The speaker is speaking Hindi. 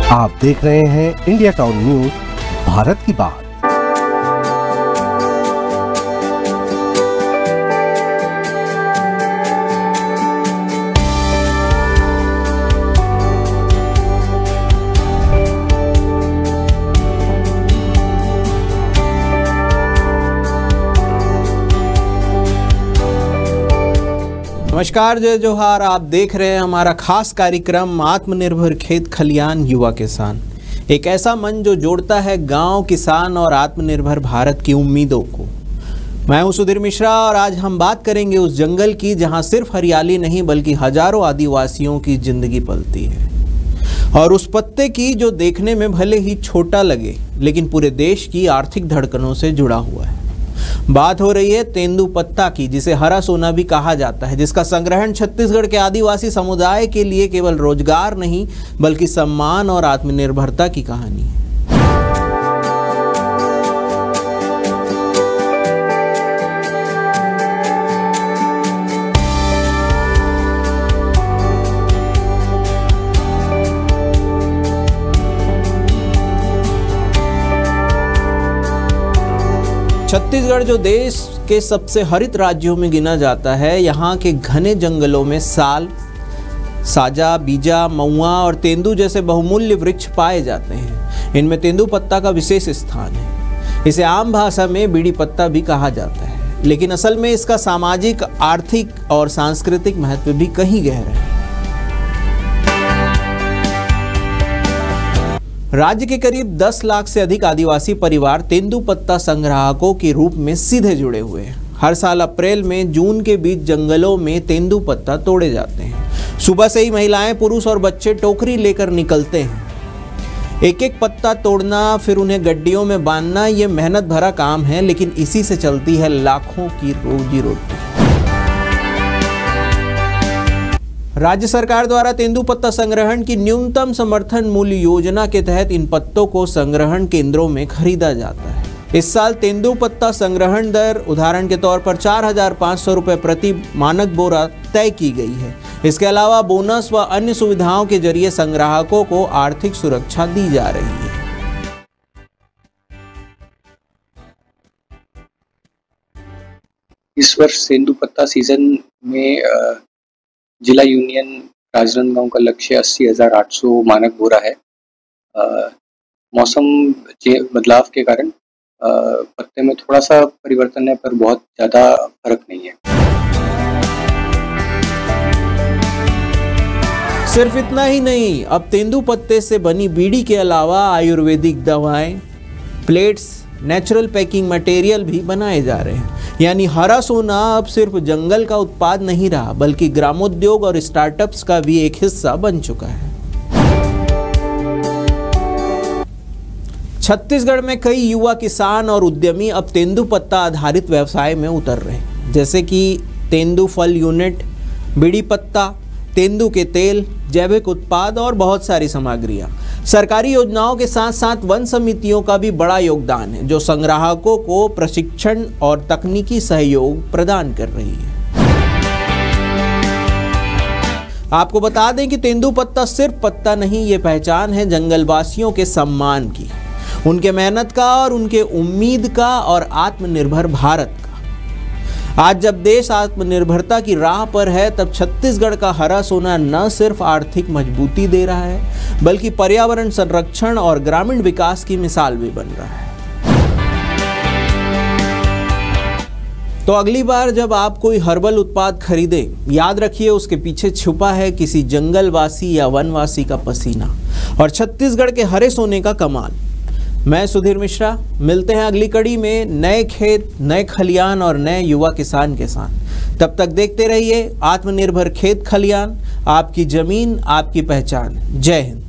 आप देख रहे हैं इंडिया टाउन न्यूज, भारत की बात। नमस्कार, जय जोहार। आप देख रहे हैं हमारा खास कार्यक्रम आत्मनिर्भर खेत खलियान युवा किसान, एक ऐसा मंच जो जोड़ता है गांव, किसान और आत्मनिर्भर भारत की उम्मीदों को। मैं हूं सुधीर मिश्रा और आज हम बात करेंगे उस जंगल की जहां सिर्फ हरियाली नहीं बल्कि हजारों आदिवासियों की जिंदगी पलती है, और उस पत्ते की जो देखने में भले ही छोटा लगे लेकिन पूरे देश की आर्थिक धड़कनों से जुड़ा हुआ है। बात हो रही है तेंदू पत्ता की, जिसे हरा सोना भी कहा जाता है, जिसका संग्रहण छत्तीसगढ़ के आदिवासी समुदाय के लिए केवल रोजगार नहीं बल्कि सम्मान और आत्मनिर्भरता की कहानी है। छत्तीसगढ़ जो देश के सबसे हरित राज्यों में गिना जाता है, यहाँ के घने जंगलों में साल, साजा, बीजा, महुआ और तेंदू जैसे बहुमूल्य वृक्ष पाए जाते हैं। इनमें तेंदू पत्ता का विशेष स्थान है। इसे आम भाषा में बीड़ी पत्ता भी कहा जाता है, लेकिन असल में इसका सामाजिक, आर्थिक और सांस्कृतिक महत्व भी कहीं गहरा है। राज्य के करीब 10 लाख से अधिक आदिवासी परिवार तेंदू पत्ता संग्राहकों के रूप में सीधे जुड़े हुए हैं। हर साल अप्रैल में जून के बीच जंगलों में तेंदू पत्ता तोड़े जाते हैं। सुबह से ही महिलाएं, पुरुष और बच्चे टोकरी लेकर निकलते हैं। एक एक पत्ता तोड़ना, फिर उन्हें गड्डियों में बांधना, ये मेहनत भरा काम है, लेकिन इसी से चलती है लाखों की रोजी रोटी। राज्य सरकार द्वारा तेंदू पत्ता संग्रहण की न्यूनतम समर्थन मूल्य योजना के तहत इन पत्तों को संग्रहण केंद्रों में खरीदा जाता है। इस साल तेंदू पत्ता संग्रहण दर उदाहरण के तौर पर 4,500 रुपये प्रति मानक बोरा तय की गई है। इसके अलावा बोनस व अन्य सुविधाओं के जरिए संग्राहकों को आर्थिक सुरक्षा दी जा रही है। इस वर्ष तेंदू पत्ता सीजन में जिला यूनियन राजनांदगांव का लक्ष्य 80,800 मानक बोरा है। मौसम बदलाव के कारण पत्ते में थोड़ा सा परिवर्तन है, पर बहुत ज़्यादा फर्क नहीं है। सिर्फ इतना ही नहीं, अब तेंदू पत्ते से बनी बीड़ी के अलावा आयुर्वेदिक दवाएं, प्लेट्स, नेचुरल पैकिंग मटेरियल भी बनाए जा रहे हैं। यानी हरा सोना अब सिर्फ जंगल का उत्पाद नहीं रहा बल्कि ग्रामोद्योग और स्टार्टअप्स का भी एक हिस्सा बन चुका है। छत्तीसगढ़ में कई युवा किसान और उद्यमी अब तेंदू पत्ता आधारित व्यवसाय में उतर रहे हैं, जैसे कि तेंदू फल यूनिट, बीड़ी पत्ता, तेंदू के तेल, जैविक उत्पाद और बहुत सारी सामग्रियां। सरकारी योजनाओं के साथ साथ वन समितियों का भी बड़ा योगदान है, जो संग्राहकों को प्रशिक्षण और तकनीकी सहयोग प्रदान कर रही है। आपको बता दें कि तेंदू पत्ता सिर्फ पत्ता नहीं, ये पहचान है जंगलवासियों के सम्मान की, उनके मेहनत का और उनके उम्मीद का और आत्मनिर्भर भारत का। आज जब देश आत्मनिर्भरता की राह पर है, तब छत्तीसगढ़ का हरा सोना न सिर्फ आर्थिक मजबूती दे रहा है बल्कि पर्यावरण संरक्षण और ग्रामीण विकास की मिसाल भी बन रहा है। तो अगली बार जब आप कोई हर्बल उत्पाद खरीदें, याद रखिए उसके पीछे छुपा है किसी जंगलवासी या वनवासी का पसीना और छत्तीसगढ़ के हरे सोने का कमाल। मैं सुधीर मिश्रा, मिलते हैं अगली कड़ी में नए खेत, नए खलियान और नए युवा किसान के साथ। तब तक देखते रहिए आत्मनिर्भर खेत खलियान, आपकी जमीन आपकी पहचान। जय हिंद।